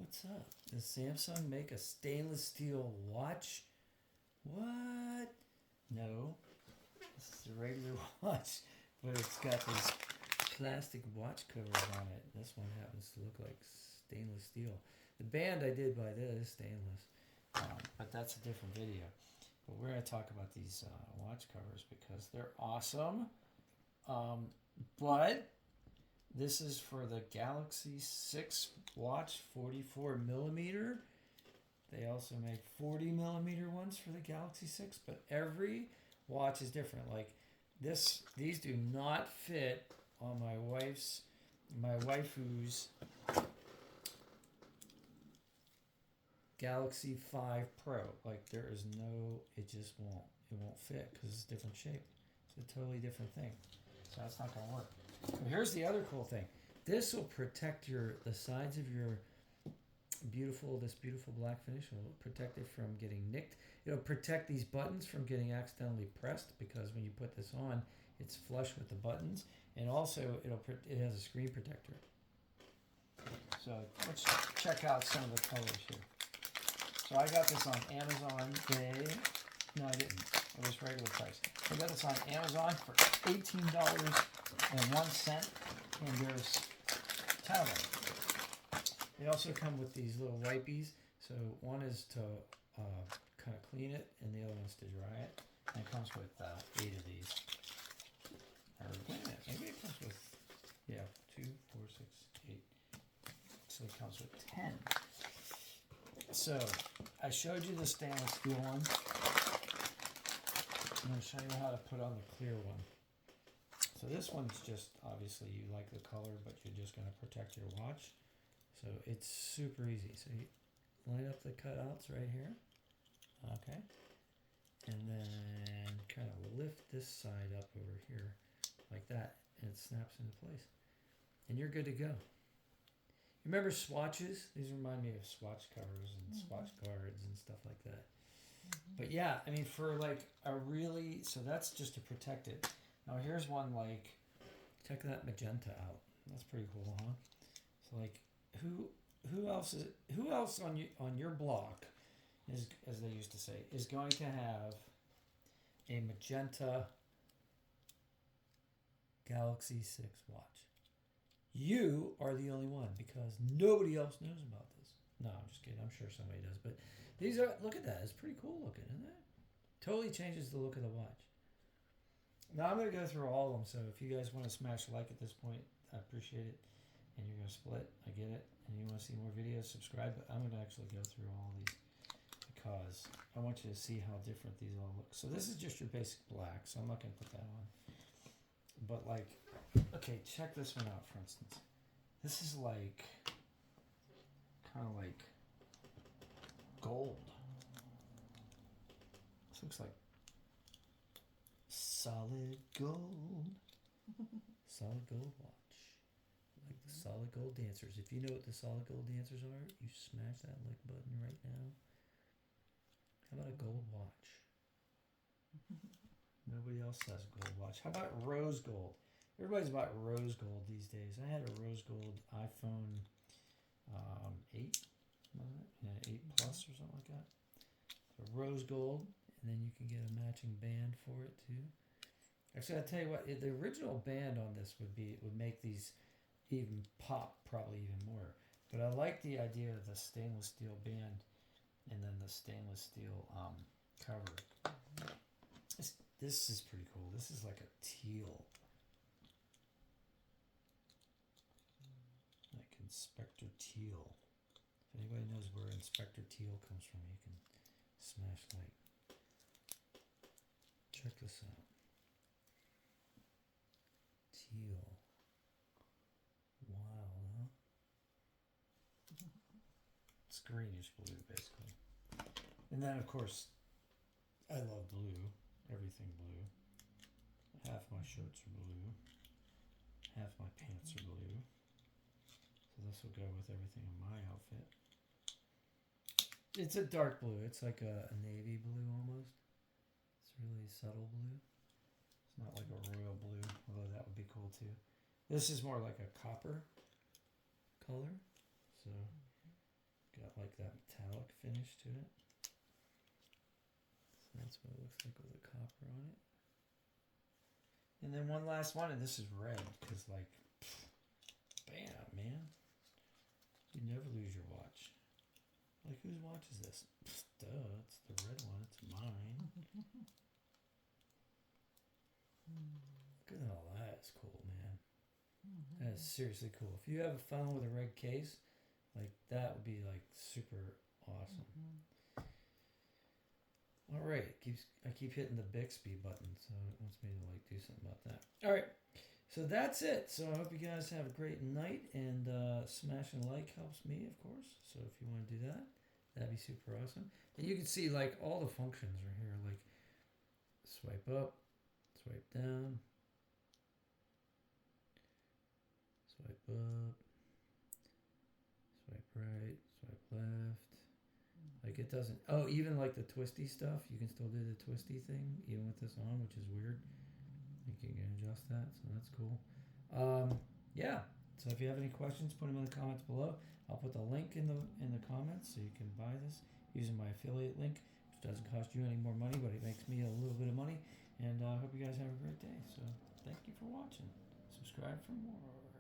What's up? Does Samsung make a stainless steel watch? What? No. This is a regular watch, but it's got these plastic watch covers on it. This one happens to look like stainless steel. The band I did by this is stainless, but that's a different video. But we're going to talk about these watch covers because they're awesome. But this is for the Galaxy 6 watch, 44 millimeter. They also make 40 millimeter ones for the Galaxy 6, but every watch is different. Like these do not fit on my waifu's Galaxy 5 Pro. Like there is no, it won't fit because it's a different shape. It's a totally different thing. So that's not going to work. But here's the other cool thing. This will protect the sides of your beautiful black finish. It'll protect it from getting nicked. It'll protect these buttons from getting accidentally pressed because when you put this on, it's flush with the buttons. And also it has a screen protector. So let's check out some of the colors here. So I got this on Amazon. No, I didn't. It was regular price. I got this on Amazon for $18.01, and there's 10 of them. They also come with these little wipies. So one is to kind of clean it, and the other one's to dry it. And it comes with 8 of these. Or wait a minute, maybe it comes with 2, 4, 6, 8. So it comes with 10. So I showed you the stainless steel one. I'm going to show you how to put on the clear one. So this one's just, obviously you like the color, but you're just going to protect your watch. So it's super easy. So you line up the cutouts right here. Okay. And then kind of lift this side up over here like that. And it snaps into place. And you're good to go. You remember swatches? These remind me of swatch covers and swatch guards and stuff like that. But yeah, I mean, for like so that's just to protect it. Now here's one like, check that magenta out. That's pretty cool, huh? So like, who else on your block is, as they used to say, is going to have a magenta Galaxy 6 watch? You are the only one because nobody else knows about this. No, I'm just kidding. I'm sure somebody does. But these are, look at that. It's pretty cool looking, isn't it? Totally changes the look of the watch. Now I'm going to go through all of them. So if you guys want to smash like at this point, I appreciate it. And you're going to split, I get it. And you want to see more videos, subscribe. But I'm going to actually go through all of these because I want you to see how different these all look. So this is just your basic black. So I'm not going to put that on. But like, okay, check this one out, for instance. This is like, kind of like gold. This looks like solid gold. Solid gold watch. Like the solid gold dancers. If you know what the solid gold dancers are, you smash that like button right now. How about a gold watch? Nobody else has a gold watch. How about rose gold? Everybody's about rose gold these days. I had a rose gold iPhone 8, wasn't it? Yeah, 8 Plus or something like that. So rose gold, and then you can get a matching band for it too. Actually, I'll tell you what, the original band on this would make these even pop probably even more. But I like the idea of the stainless steel band and then the stainless steel cover. This is pretty cool. This is like a teal. Like Inspector Teal. If anybody knows where Inspector Teal comes from, you can smash like. Check this out. Teal. Wow, huh? It's greenish blue, basically. And then, of course, I love blue. Everything blue. Half my shirts are blue. Half my pants are blue. So this will go with everything in my outfit. It's a dark blue. It's like a navy blue almost. It's really subtle blue. It's not like a royal blue, although that would be cool too. This is more like a copper color. So like that metallic finish to it. So that's what it looks like with the copper on it. And then one last one, and this is red, because like, bam, man. You never lose your watch. Like, whose watch is this? Duh, it's the red one, it's mine. Look at all that, is cool, man. That is seriously cool. If you have a phone with a red case, like, that would be like super awesome. All right, I keep hitting the Bixby button, so it wants me to like do something about that. All right, so that's it. So I hope you guys have a great night, and smashing a like helps me, of course. So if you want to do that, that'd be super awesome. And you can see like all the functions are here, like swipe up, swipe down, swipe up, swipe right, swipe left. Like it doesn't, oh, even like the twisty stuff, you can still do the twisty thing even with this on, which is weird. You can adjust that, so that's cool. Yeah, so if you have any questions, put them in the comments below. I'll put the link in the comments so you can buy this using my affiliate link, which doesn't cost you any more money, but it makes me a little bit of money. And I hope you guys have a great day. So thank you for watching. Subscribe for more.